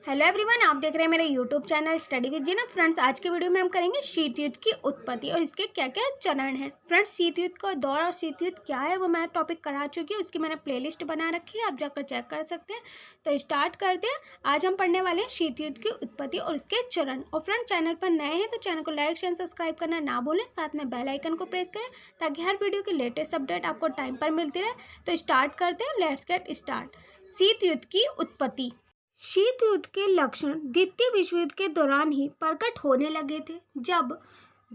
Hello everyone, आप देख रहे हैं मेरे YouTube channel study with Zeenat. Friends, आज के वीडियो में हम करेंगे शीत युद्ध की उत्पत्ति और इसके क्या क्या चरण हैं। फ्रेंड्स, शीत युद्ध का दौर और शीत युद्ध क्या है वो मैं टॉपिक करा चुकी हूँ, उसकी मैंने प्लेलिस्ट बना रखी है, आप जाकर चेक कर सकते हैं। तो स्टार्ट करते हैं। आज हम पढ़ने वाले हैं शीत युद्ध की उत्पत्ति और इसके चरण। और फ्रेंड, चैनल पर नए हैं तो चैनल को लाइक शेयर सब्सक्राइब करना ना भूलें, साथ में बेल आइकन को प्रेस करें ताकि हर वीडियो की लेटेस्ट अपडेट आपको टाइम पर मिलती रहे। तो स्टार्ट करते हैं, लेट्स गेट स्टार्ट। शीत युद्ध की उत्पत्ति। शीत युद्ध के लक्षण द्वितीय विश्व युद्ध के दौरान ही प्रकट होने लगे थे, जब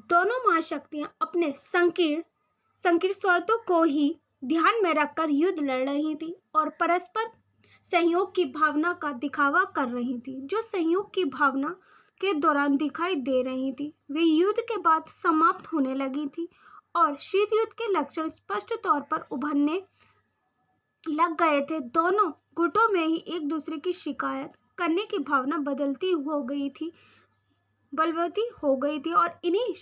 दोनों महाशक्तियां अपने संकीर्ण स्वार्थों को ही ध्यान में रखकर युद्ध लड़ रही थी और परस्पर सहयोग की भावना का दिखावा कर रही थी। जो सहयोग की भावना के दौरान दिखाई दे रही थी वे युद्ध के बाद समाप्त होने लगी थी और शीत युद्ध के लक्षण स्पष्ट तौर पर उभरने लग गए थे। दोनों गुटों में ही एक दूसरे की शिकायत करने की भावना बलवती हो गई थी और इन्हीं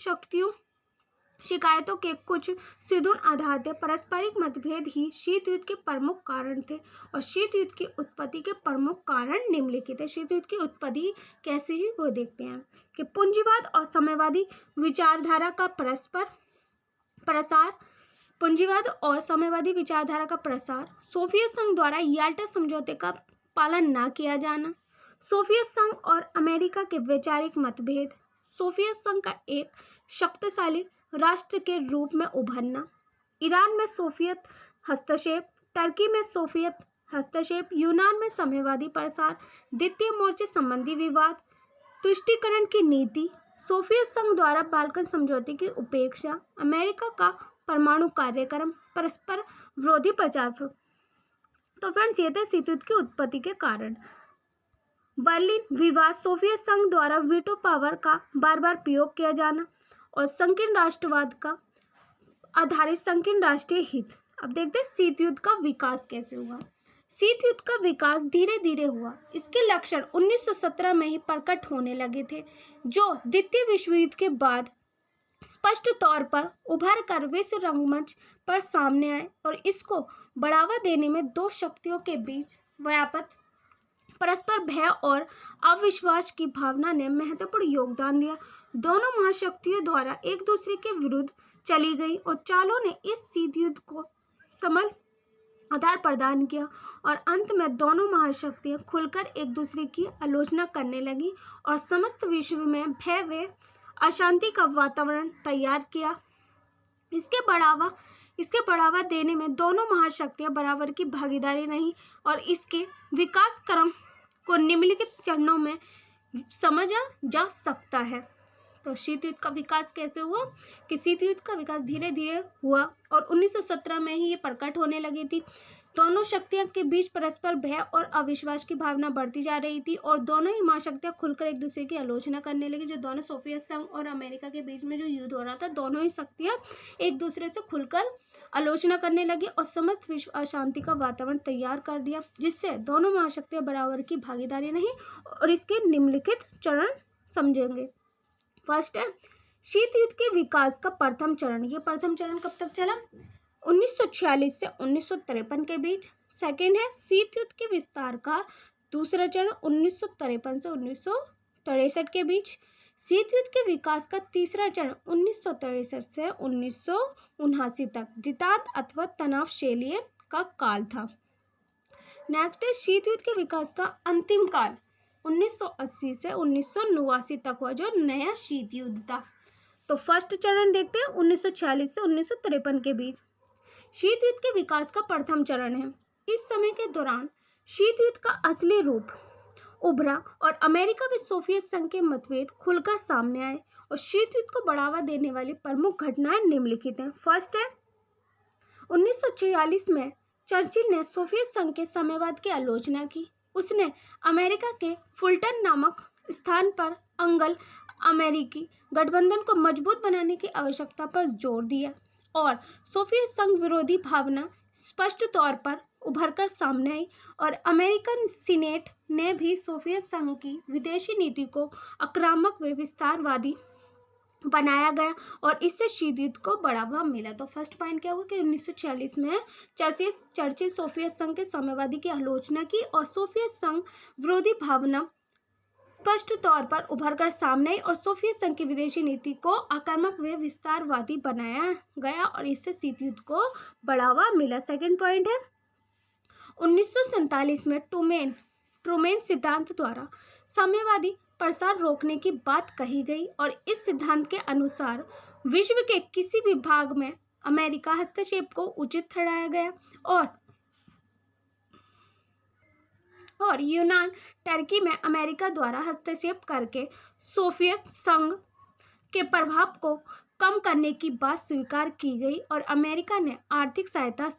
शिकायतों के कुछ सुदृढ़ आधार थे। पारस्परिक मतभेद ही शीत युद्ध के प्रमुख कारण थे और शीत युद्ध की उत्पत्ति के प्रमुख कारण निम्नलिखित है। शीत युद्ध की उत्पत्ति कैसे हुई वो देखते हैं कि पूंजीवाद और साम्यवादी विचारधारा का प्रसार, सोवियत संघ द्वारा याल्टा समझौते का पालन न किया जाना, सोवियत संघ और अमेरिका के वैचारिक मतभेद, सोवियत संघ का एक शक्तिशाली राष्ट्र के रूप में उभरना, ईरान में सोवियत हस्तक्षेप, टर्की में सोवियत हस्तक्षेप, यूनान में साम्यवादी प्रसार, द्वितीय मोर्चे संबंधी विवाद, तुष्टीकरण की नीति, सोवियत संघ द्वारा बाल्कन समझौते की उपेक्षा, अमेरिका का परमाणु कार्यक्रम, परस्पर विरोधी प्रचार। तो फ्रेंड्स, ये थे शीत युद्ध की उत्पत्ति के कारण। बर्लिन विवाद, सोवियत संघ द्वारा वीटो पावर का बार बार प्रयोग किया जाना और संकीर्ण राष्ट्रवाद का आधारित संकीर्ण राष्ट्रीय हित। अब देखते हैं शीत युद्ध का विकास कैसे हुआ। शीत युद्ध का विकास धीरे धीरे हुआ। इसके लक्षण 1917 में ही प्रकट होने लगे थे, जो द्वितीय विश्व युद्ध के बाद स्पष्ट तौर पर उभर कर विश्व रंगमंच पर सामने आए और इसको बढ़ावा देने में दो शक्तियों के बीच व्यापक परस्पर भय और अविश्वास की भावना ने महत्वपूर्ण योगदान दिया। दोनों महाशक्तियों द्वारा एक दूसरे के विरुद्ध चली गई और चालों ने इस शीत युद्ध को समल आधार प्रदान किया और अंत में दोनों महाशक्तियां खुलकर एक दूसरे की आलोचना करने लगी और समस्त विश्व में भय व अशांति का वातावरण तैयार किया। इसके बढ़ावा देने में दोनों महाशक्तियां बराबर की भागीदारी रहीं और इसके विकास क्रम को निम्नलिखित चरणों में समझा जा सकता है। तो शीत युद्ध का विकास कैसे हुआ कि शीत युद्ध का विकास धीरे धीरे हुआ और 1917 में ही ये प्रकट होने लगी थी। दोनों शक्तियों के बीच परस्पर भय और अविश्वास की भावना बढ़ती जा रही थी और दोनों ही महाशक्तियां खुलकर एक दूसरे की आलोचना करने लगी। जो दोनों सोवियत संघ और अमेरिका के बीच में जो युद्ध हो रहा था, दोनों ही शक्तियां एक दूसरे से खुलकर आलोचना करने लगी और समस्त विश्व अशांति का वातावरण तैयार कर दिया, जिससे दोनों महाशक्तियां बराबर की भागीदारी नहीं और इसके निम्नलिखित चरण समझेंगे। फर्स्ट है शीत युद्ध के विकास का प्रथम चरण। ये प्रथम चरण कब तक चला? 1946 से 1953 के बीच। सेकेंड है शीत युद्ध के विस्तार का दूसरा चरण 1953 से 1963 के बीच। शीत युद्ध के विकास का तीसरा चरण 1963 से 1979 तक द्वितांत अथवा तनावशैलीय का काल था। नेक्स्ट है शीत युद्ध के विकास का अंतिम काल 1980 से 1989 तक हुआ, जो नया शीत युद्ध था। तो फर्स्ट चरण देखते हैं 1946 से 1953 के बीच। शीत युद्ध के विकास का प्रथम चरण है। इस समय के दौरान शीत युद्ध का असली रूप उभरा और अमेरिका व सोवियत संघ के मतभेद खुलकर सामने आए और शीत युद्ध को बढ़ावा देने वाली प्रमुख घटनाएं निम्नलिखित हैं। फर्स्ट है 1946 में चर्चिल ने सोवियत संघ के साम्यवाद की आलोचना की। उसने अमेरिका के फुलटन नामक स्थान पर अंगल अमेरिकी गठबंधन को मजबूत बनाने की आवश्यकता पर जोर दिया और सोवियत संघ विरोधी भावना स्पष्ट तौर पर उभरकर सामने आई और अमेरिकन सीनेट ने भी सोवियत संघ की विदेशी नीति को आक्रामक व विस्तारवादी बनाया गया और इससे शीत युद्ध को बढ़ावा मिला। तो फर्स्ट पॉइंट क्या हुआ कि 1946 में चर्चिल सोवियत संघ के साम्यवादी की आलोचना की और सोवियत संघ विरोधी भावना स्पष्ट तौर पर उभर कर सामने आई और सोवियत संघ की विदेशी नीति को आक्रामक व विस्तारवादी बनाया गया और इससे शीत युद्ध को बढ़ावा मिला। सेकंड पॉइंट है 1947 में ट्रूमैन सिद्धांत द्वारा साम्यवादी प्रसार रोकने की बात कही गई और इस सिद्धांत के अनुसार विश्व के किसी भी भाग में अमेरिका हस्तक्षेप को उचित ठहराया गया और यूनान टर्की में अमेरिका द्वारा हस्तक्षेप करके सोवियत संघ के प्रभाव को कम करने की बात स्वीकार की गई और अमेरिका ने आर्थिक सहायता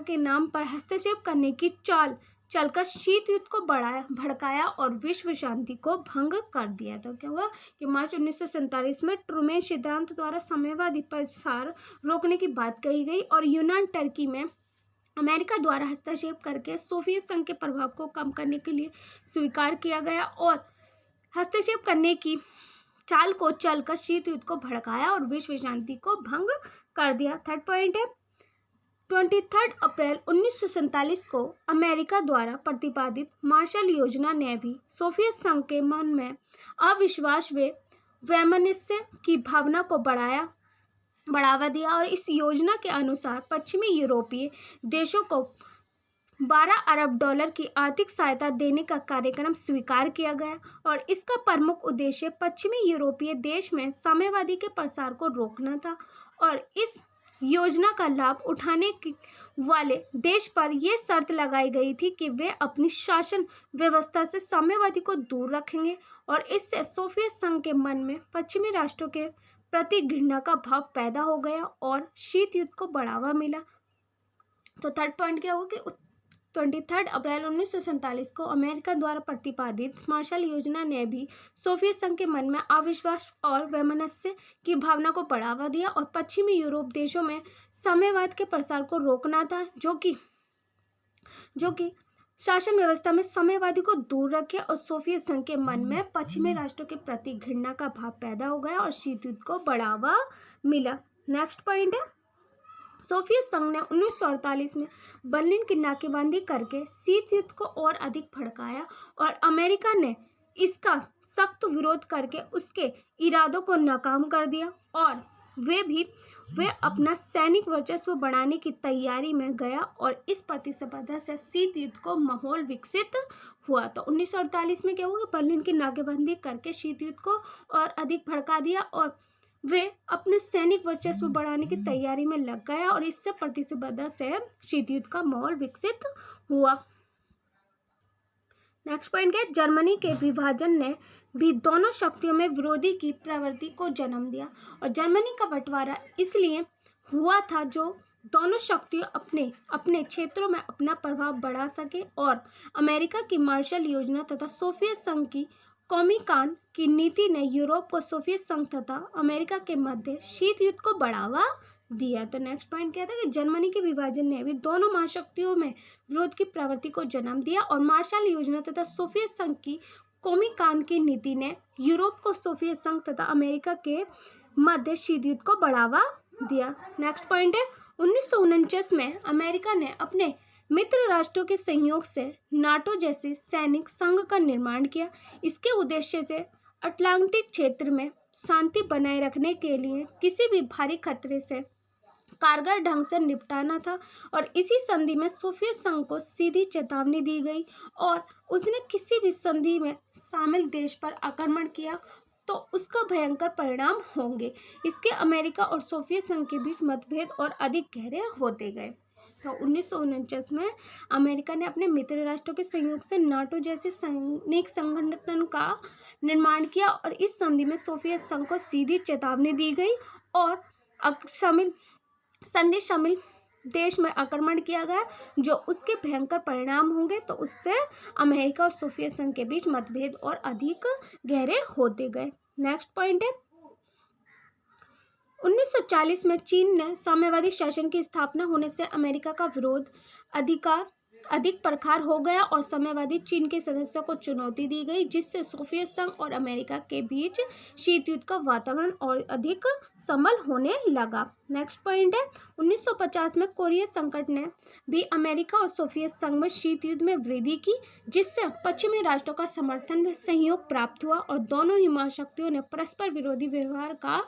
के नाम पर हस्तक्षेप करने की चाल चलकर शीत युद्ध को भड़काया और विश्व शांति को भंग कर दिया। तो क्या हुआ कि मार्च 1947 में ट्रूमैन सिद्धांत द्वारा साम्यवादी प्रसार रोकने की बात कही गई और यूनान टर्की में अमेरिका द्वारा हस्तक्षेप करके सोवियत संघ के प्रभाव को कम करने के लिए स्वीकार किया गया और हस्तक्षेप करने की चाल को चलकर शीत युद्ध को भड़काया और विश्व शांति को भंग कर दिया। थर्ड पॉइंट है 23 अप्रैल 1947 को अमेरिका द्वारा प्रतिपादित मार्शल योजना ने भी सोवियत संघ के मन में अविश्वास व वैमनस्य की भावना को बढ़ावा दिया और इस योजना के अनुसार पश्चिमी यूरोपीय देशों को 12 अरब डॉलर की आर्थिक सहायता देने का कार्यक्रम स्वीकार किया गया और इसका प्रमुख उद्देश्य पश्चिमी यूरोपीय देश में साम्यवादी के प्रसार को रोकना था और इस योजना का लाभ उठाने वाले देश पर यह शर्त लगाई गई थी कि वे अपनी शासन व्यवस्था से साम्यवादी को दूर रखेंगे और इससे सोवियत संघ के मन में पश्चिमी राष्ट्रों के प्रति घृणा का भाव पैदा हो गया और शीत युद्ध को बढ़ावा मिला। तो थर्ड पॉइंट क्या होगा कि 23 अप्रैल 1947 को अमेरिका द्वारा प्रतिपादित मार्शल योजना ने भी सोवियत संघ के मन में अविश्वास और वैमनस्य की भावना को बढ़ावा दिया और पश्चिमी यूरोप देशों में साम्यवाद के प्रसार को रोकना था जो कि शासन व्यवस्था में साम्यवादी को दूर रखे और सोवियत संघ के मन में पश्चिमी राष्ट्रों के प्रति घृणा का भाव पैदा हो गया और शीत युद्ध को बढ़ावा मिला। नेक्स्ट पॉइंट है सोवियत संघ ने 1948 में बर्लिन की नाकेबंदी करके शीत युद्ध को और अधिक भड़काया और अमेरिका ने इसका सख्त विरोध करके उसके इरादों को नाकाम कर दिया और वे अपना सैनिक वर्चस्व बढ़ाने की तैयारी में गया और इस प्रतिस्पर्धा से शीत युद्ध को माहौल विकसित हुआ। तो 1948 में क्या हुआ, बर्लिन की नाकेबंदी करके शीत युद्ध को और अधिक भड़का दिया और वे अपने सैनिक वर्चस्व बढ़ाने की तैयारी में लग गया और इससे प्रतिस्पर्धा से शीत युद्ध का माहौल विकसित हुआ। नेक्स्ट पॉइंट है जर्मनी के विभाजन ने भी दोनों शक्तियों में विरोधी की प्रवृत्ति को जन्म दिया और जर्मनी का बंटवारा इसलिए हुआ था जो दोनों शक्तियां अपने क्षेत्रों में अपना प्रभाव बढ़ा सके और अमेरिका की मार्शल योजना तथा सोवियत संघ की कॉमिकान की नीति ने यूरोप को सोवियत संघ तथा अमेरिका के मध्य शीत युद्ध को बढ़ावा दिया। तो नेक्स्ट पॉइंट क्या था कि जर्मनी के विभाजन ने भी दोनों महाशक्तियों में विरोध की प्रवृत्ति को जन्म दिया और मार्शल योजना तथा सोवियत संघ की कॉमिकान की नीति ने यूरोप को सोवियत संघ तथा अमेरिका के मध्य शीत युद्ध को बढ़ावा दिया। नेक्स्ट पॉइंट है 1949 में अमेरिका ने अपने मित्र राष्ट्रों के सहयोग से नाटो जैसे सैनिक संघ का निर्माण किया। इसके उद्देश्य से अटलांटिक क्षेत्र में शांति बनाए रखने के लिए किसी भी भारी खतरे से कारगर ढंग से निपटाना था और इसी संधि में सोवियत संघ को सीधी चेतावनी दी गई और उसने किसी भी संधि में शामिल देश पर आक्रमण किया तो उसका भयंकर परिणाम होंगे। इसके अमेरिका और सोवियत संघ के बीच मतभेद और अधिक गहरे होते गए। तो 1949 में अमेरिका ने अपने मित्र राष्ट्रों के सहयोग से नाटो जैसे सैनिक संगठन का निर्माण किया और इस संधि में सोवियत संघ को सीधी चेतावनी दी गई और शामिल देश में आक्रमण किया गया जो उसके भयंकर परिणाम होंगे तो उससे अमेरिका और सोवियत संघ के बीच मतभेद और अधिक गहरे होते गए। नेक्स्ट पॉइंट है 1940 में चीन ने साम्यवादी शासन की स्थापना होने से अमेरिका का विरोध अधिक प्रखर हो गया और साम्यवादी चीन के सदस्यों को चुनौती दी गई, जिससे सोवियत संघ और अमेरिका के बीच शीत युद्ध का वातावरण और अधिक समल होने लगा। नेक्स्ट पॉइंट है 1950 में कोरिया संकट ने भी अमेरिका और सोवियत संघ में शीत युद्ध में वृद्धि की, जिससे पश्चिमी राष्ट्रों का समर्थन व सहयोग प्राप्त हुआ और दोनों ही महाशक्तियों ने परस्पर विरोधी व्यवहार का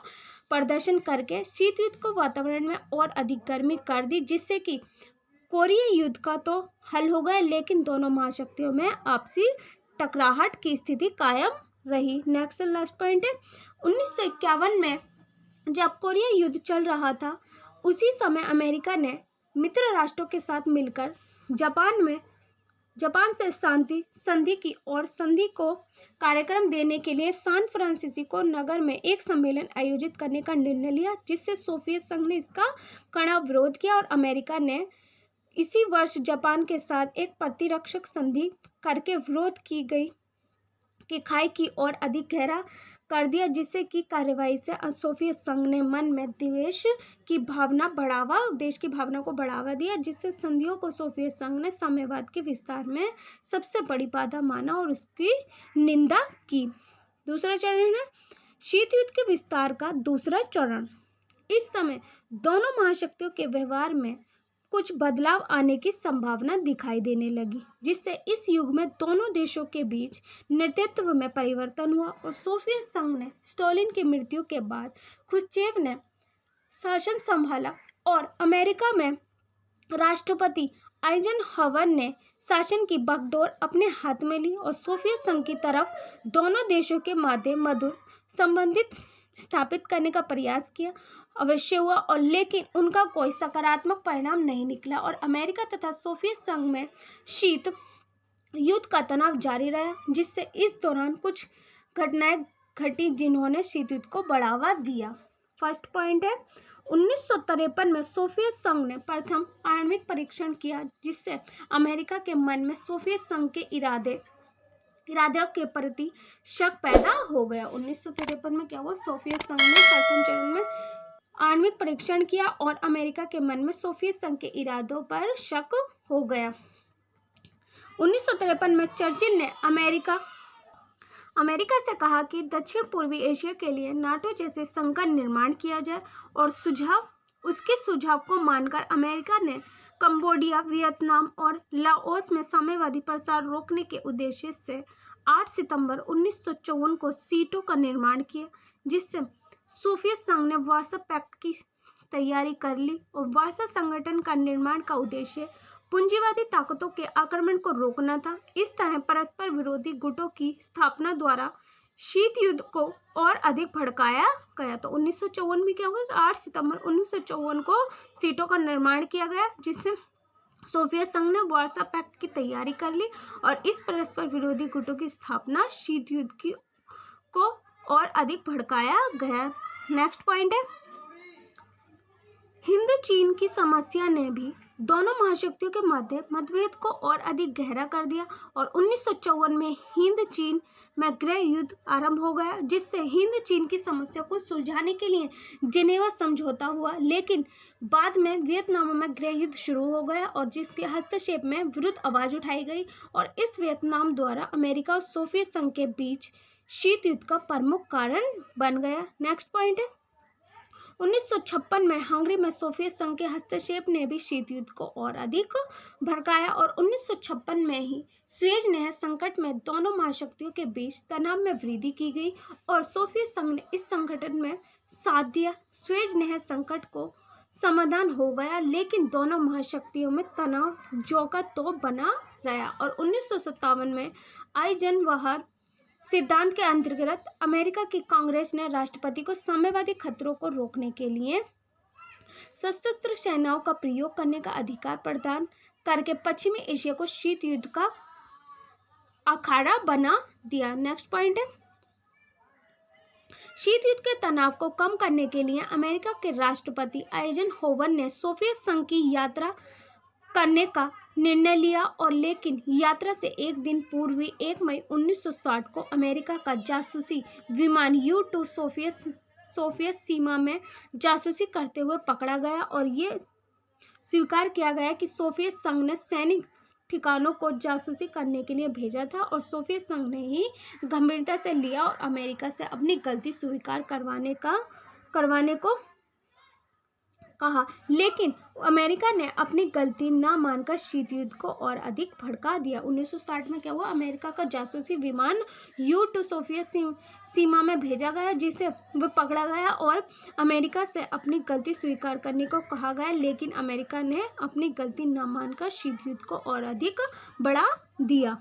प्रदर्शन करके शीत युद्ध को वातावरण में और अधिक गर्मी कर दी, जिससे कि कोरिया युद्ध का तो हल हो गया, लेकिन दोनों महाशक्तियों में आपसी टकराहट की स्थिति कायम रही। नेक्स्ट लास्ट पॉइंट है 1951 में जब कोरिया युद्ध चल रहा था, उसी समय अमेरिका ने मित्र राष्ट्रों के साथ मिलकर जापान से शांति संधि की और संधि को कार्यक्रम देने के लिए सैन फ्रांसिस्को नगर में एक सम्मेलन आयोजित करने का निर्णय लिया, जिससे सोवियत संघ ने इसका कड़ा विरोध किया और अमेरिका ने इसी वर्ष जापान के साथ एक प्रतिरक्षक संधि करके विरोध की खाई की और अधिक गहरा कर दिया, जिससे कि कार्यवाही से सोवियत संघ ने मन में देश की भावना को बढ़ावा दिया, जिससे संधियों को सोवियत संघ ने साम्यवाद के विस्तार में सबसे बड़ी बाधा माना और उसकी निंदा की। दूसरा चरण है शीत युद्ध के विस्तार का दूसरा चरण। इस समय दोनों महाशक्तियों के व्यवहार में कुछ बदलाव आने की संभावना दिखाई देने लगी, जिससे इस युग में दोनों देशों के बीच नेतृत्व में परिवर्तन हुआ और सोवियत संघ ने स्टालिन की मृत्यु के बाद खुश्चेव ने शासन संभाला और अमेरिका में राष्ट्रपति आइजनहावर ने शासन की बागडोर अपने हाथ में ली और सोवियत संघ की तरफ दोनों देशों के माध्यम मधुर संबंधित स्थापित करने का प्रयास किया। अवश्य हुआ और लेकिन उनका कोई सकारात्मक परिणाम नहीं निकला और अमेरिका तथा सोवियत संघ में शीत युद्ध का तनाव जारी रहा, जिससे इस दौरान कुछ घटनाएं घटी जिन्होंने शीत युद्ध को बढ़ावा दिया। फर्स्ट पॉइंट है 1953 में सोवियत संघ ने प्रथम आणविक परीक्षण किया, जिससे अमेरिका के मन में सोवियत संघ के इरादों के प्रति शक पैदा हो गया। 1953 में क्या हुआ, सोवियत संघ ने प्रथम चरण में आणविक परीक्षण किया और अमेरिका के मन में सोवियत संघ के इरादों पर शक हो गया। 1953 में चर्चिल ने अमेरिका से कहा कि दक्षिण पूर्वी एशिया के लिए नाटो जैसे संघ का निर्माण किया जाए और उसके सुझाव को मानकर अमेरिका ने कंबोडिया, वियतनाम और लाओस में साम्यवादी प्रसार रोकने के उद्देश्य से 8 सितंबर 1954 को सीटों का निर्माण किया, जिससे सोवियत संघ ने वार्सा पैक्ट की तैयारी कर ली और वार्सा संगठन का निर्माण का उद्देश्य पूंजीवादी ताकतों के आक्रमण को रोकना था। इस तरह परस्पर विरोधी गुटों की स्थापना द्वारा शीत युद्ध को और अधिक भड़काया गया। तो 1954 में क्या हुआ, 8 सितंबर 1954 को सीटों का निर्माण किया गया, जिससे सोवियत संघ ने वार्सा पैक्ट की तैयारी कर ली और इस परस्पर विरोधी गुटों की स्थापना शीत युद्ध को और अधिक भड़काया गया। नेक्स्ट पॉइंट है हिंद चीन की समस्या ने भी दोनों महाशक्तियों के मध्य मतभेद को और अधिक गहरा कर दिया और 1954 में हिंद चीन में गृह युद्ध आरंभ हो गया, जिससे हिंद चीन की समस्या को सुलझाने के लिए जिनेवा समझौता हुआ, लेकिन बाद में वियतनाम में गृह युद्ध शुरू हो गया और जिसके हस्तक्षेप में विरुद्ध आवाज उठाई गई और इस वियतनाम द्वारा अमेरिका और सोवियत संघ के बीच शीत युद्ध का प्रमुख कारण बन गया। नेक्स्ट पॉइंट है 1956 में हंगरी में सोवियत संघ के हस्तक्षेप ने भी शीत युद्ध को और अधिक भड़काया और 1956 में ही सुएज नहर संकट में दोनों महाशक्तियों के बीच तनाव में वृद्धि की गई और सोवियत संघ ने इस संगठन में साथ दिया। सुएज नहर संकट को समाधान हो गया, लेकिन दोनों महाशक्तियों में तनाव जो का तो बना रहा और 1957 में आइजनहावर सिद्धांत के अंतर्गत अमेरिका की कांग्रेस ने राष्ट्रपति को साम्यवादी खतरों को रोकने के लिए सशस्त्र सेनाओं का प्रयोग करने का अधिकार प्रदान करके पश्चिमी एशिया को शीत युद्ध का अखाड़ा बना दिया। नेक्स्ट पॉइंट है शीत युद्ध के तनाव को कम करने के लिए अमेरिका के राष्ट्रपति आइजनहावर ने सोवियत संघ की यात्रा करने का निर्णय लिया और लेकिन यात्रा से एक दिन पूर्व 1 मई 1960 को अमेरिका का जासूसी विमान U-2 सोवियत सीमा में जासूसी करते हुए पकड़ा गया और ये स्वीकार किया गया कि सोवियत संघ ने सैनिक ठिकानों को जासूसी करने के लिए भेजा था और सोवियत संघ ने ही गंभीरता से लिया और अमेरिका से अपनी गलती स्वीकार करवाने को कहा। लेकिन अमेरिका ने अपनी गलती ना मानकर शीत युद्ध को और अधिक भड़का दिया। 1960 में क्या हुआ, अमेरिका का जासूसी विमान U-2 सोवियत सीमा में भेजा गया, जिसे वह पकड़ा गया और अमेरिका से अपनी गलती स्वीकार करने को कहा गया। लेकिन अमेरिका ने अपनी गलती ना मानकर शीत युद्ध को और अधिक बढ़ा दिया।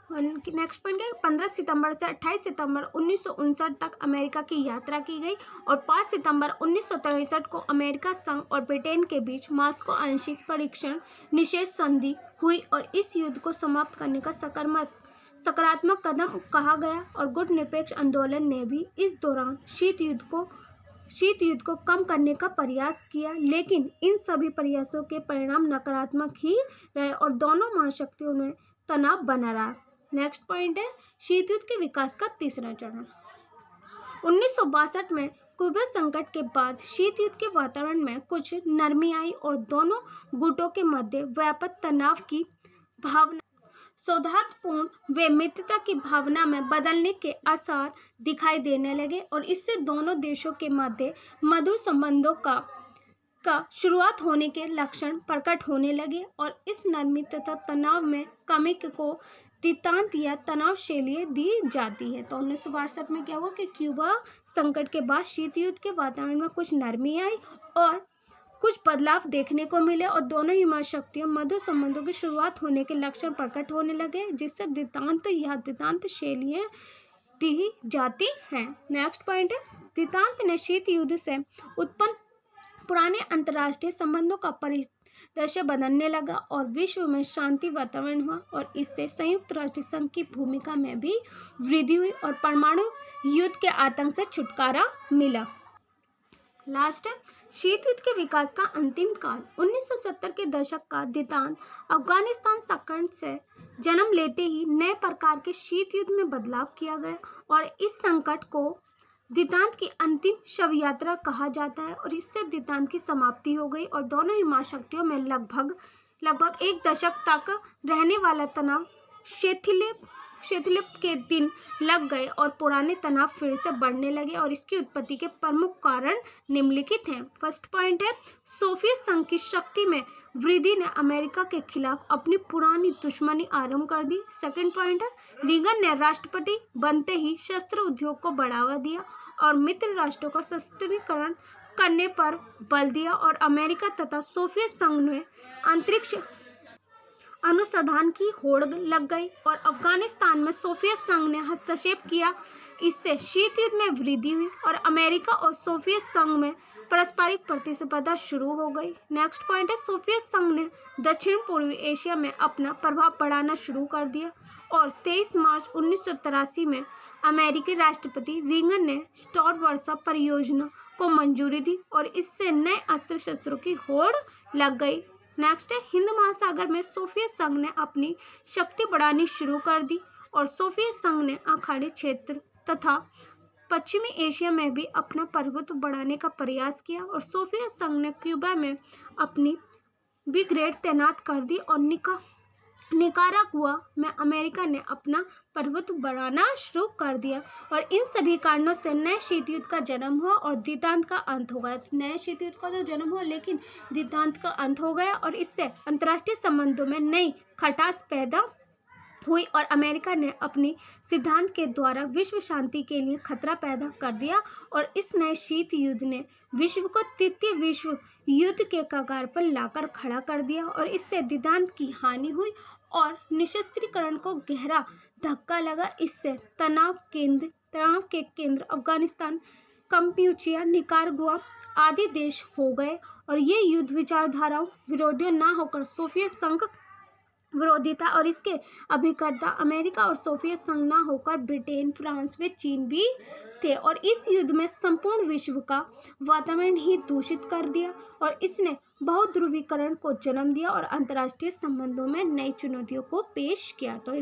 नेक्स्ट पॉइंट है 15 सितंबर से 28 सितंबर 1959 तक अमेरिका की यात्रा की गई और 5 सितंबर 1963 को अमेरिका संघ और ब्रिटेन के बीच मास्को आंशिक परीक्षण निषेध संधि हुई और इस युद्ध को समाप्त करने का सकारात्मक कदम कहा गया। और गुट निरपेक्ष आंदोलन ने भी इस दौरान शीत युद्ध को कम करने का प्रयास किया, लेकिन इन सभी प्रयासों के परिणाम नकारात्मक ही रहे और दोनों महाशक्तियों में तनाव बना रहा। नेक्स्ट पॉइंट है शीत युद्ध के विकास का तीसरा चरण। 1962 में क्यूबा संकट के बाद शीत युद्ध के वातावरण में कुछ नरमी आई और दोनों गुटों के मध्य व्यापक तनाव की भावना सौहार्दपूर्ण व मित्रता की भावना में बदलने के आसार दिखाई देने लगे और इससे दोनों देशों के मध्य मधुर संबंधों का शुरुआत होने के लक्षण प्रकट होने लगे और इस नरमी तथा तनाव में कमी को दितांत या तनाव शैली दी जाती है। तो 1962 में क्या हुआ कि क्यूबा संकट के बाद शीत युद्ध के वातावरण में कुछ नरमी आई और कुछ बदलाव देखने को मिले और दोनों ही महाशक्तियों मधुर संबंधों की शुरुआत होने के लक्षण प्रकट होने लगे, जिससे दितांत शैलियाँ दी जाती हैं। नेक्स्ट पॉइंट है दितांत ने शीत युद्ध से उत्पन्न पुराने अंतर्राष्ट्रीय संबंधों का परिदृश्य बदलने लगा और विश्व में शांति वातावरण हुआ और इससे संयुक्त राष्ट्र संघ की भूमिका में भी वृद्धि हुई और परमाणु युद्ध के आतंक से छुटकारा मिला। लास्ट है शीत युद्ध के विकास का अंतिम काल। 1970 के दशक का दितांत अफगानिस्तान संकट से जन्म लेते ही नए प्रकार के शीत युद्ध में बदलाव किया गया और इस संकट को दितांत की अंतिम शव यात्रा कहा जाता है और इससे दितांत की समाप्ति हो गई और दोनों ही महाशक्तियों में लगभग एक दशक तक रहने वाला तनाव शिथिल के दिन लग गए और पुराने तनाव फिर से बढ़ने लगे और इसकी उत्पत्ति के प्रमुख कारण निम्नलिखित हैं। फर्स्ट पॉइंट है सोवियत संघ की शक्ति में वृद्धि ने अमेरिका के खिलाफ अपनी पुरानी दुश्मनी आरंभ कर दी। सेकंड पॉइंट है रीगन ने राष्ट्रपति बनते ही शस्त्र उद्योग को बढ़ावा दिया और मित्र राष्ट्रों का शस्त्रीकरण करने पर बल दिया और अमेरिका तथा सोवियत संघ में अंतरिक्ष अनुसंधान की होड़ लग गई और अफगानिस्तान में सोवियत संघ ने हस्तक्षेप किया। इससे शीत युद्ध में वृद्धि हुई और अमेरिका और सोवियत संघ में पारस्परिक प्रतिस्पर्धा शुरू हो गई। नेक्स्ट पॉइंट है सोवियत संघ ने दक्षिण पूर्वी एशिया में अपना प्रभाव बढ़ाना शुरू कर दिया और 23 मार्च 1983 में अमेरिकी राष्ट्रपति रीगन ने स्टार वार्सा परियोजना को मंजूरी दी और इससे नए अस्त्र शस्त्रों की होड़ लग गई। नेक्स्ट है हिंद महासागर में सोवियत संघ ने अपनी शक्ति बढ़ानी शुरू कर दी और सोवियत संघ ने अखाड़ी क्षेत्र तथा पश्चिमी एशिया में भी अपना प्रभुत्व बढ़ाने का प्रयास किया और सोवियत संघ ने क्यूबा में अपनी ब्रिगेड तैनात कर दी और निकारागुआ में अमेरिका ने अपना प्रभुत्व बढ़ाना शुरू कर दिया और इन सभी कारणों से नए शीत युद्ध का जन्म हुआ और दितांत का अंत हो गया। नए शीत युद्ध का तो जन्म हुआ लेकिन दितांत का अंत हो गया और इससे अंतर्राष्ट्रीय संबंधों में नई खटास पैदा हुई और अमेरिका ने अपनी सिद्धांत के द्वारा विश्व शांति के लिए खतरा पैदा कर दिया और इस नए शीत युद्ध ने विश्व को तृतीय विश्व युद्ध के कगार पर लाकर खड़ा कर दिया और इससे दितांत की हानि हुई और निशस्त्रीकरण को गहरा धक्का लगा। इससे तनाव के केंद्र अफगानिस्तान, कम्पुचिया, निकारागुआ आदि देश हो गए और ये युद्ध विचारधाराओं विरोधियों ना होकर सोवियत संघ विरोधी था और इसके अभिकर्ता अमेरिका और सोवियत संघ ना होकर ब्रिटेन, फ्रांस व चीन भी थे और इस युद्ध में संपूर्ण विश्व का वातावरण ही दूषित कर दिया और इसने बहुत ध्रुवीकरण को जन्म दिया और अंतर्राष्ट्रीय संबंधों में नई चुनौतियों को पेश किया। तो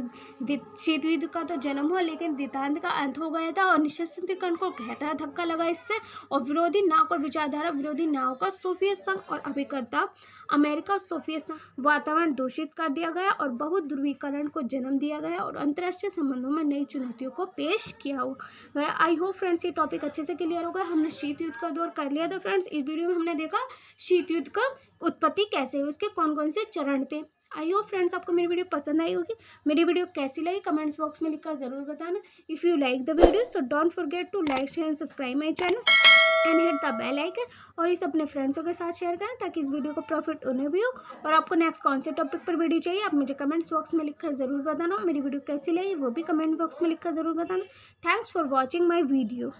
शीत युद्ध का तो जन्म हुआ, लेकिन द्वितांत का अंत हो गया था और निःशस्त्रीकरण को कहता है धक्का लगा इससे। और विरोधी नाव और विचारधारा विरोधी नाव का सोवियत संघ और अभिकर्ता अमेरिका और सोवियत संघ वातावरण दूषित कर दिया गया और बहुत ध्रुवीकरण को जन्म दिया गया और अंतर्राष्ट्रीय संबंधों में नई चुनौतियों को पेश किया हुआ। आई होप फ्रेंड्स ये टॉपिक अच्छे से क्लियर हो गया। हमने शीत युद्ध का दौर कर लिया था फ्रेंड्स। इस वीडियो में हमने देखा शीत युद्ध का उत्पत्ति कैसे हुई, उसके कौन कौन से चरण थे। आई होप फ्रेंड्स आपको मेरी वीडियो पसंद आई होगी। मेरी वीडियो कैसी लगी कमेंट्स बॉक्स में लिखकर जरूर बताना। If you like the video so don't forget to like share and subscribe my channel and hit the bell icon. और इस अपने फ्रेंड्सों के साथ शेयर करें ताकि इस वीडियो को प्रॉफिट उन्हें भी हो। और आपको नेक्स्ट कौन से टॉपिक पर वीडियो चाहिए आप मुझे कमेंट्स बॉक्स में लिखकर ज़रूर बताना। मेरी वीडियो कैसी लगी वो भी कमेंट बॉक्स में लिखकर ज़रूर बताना। Thanks for watching my video.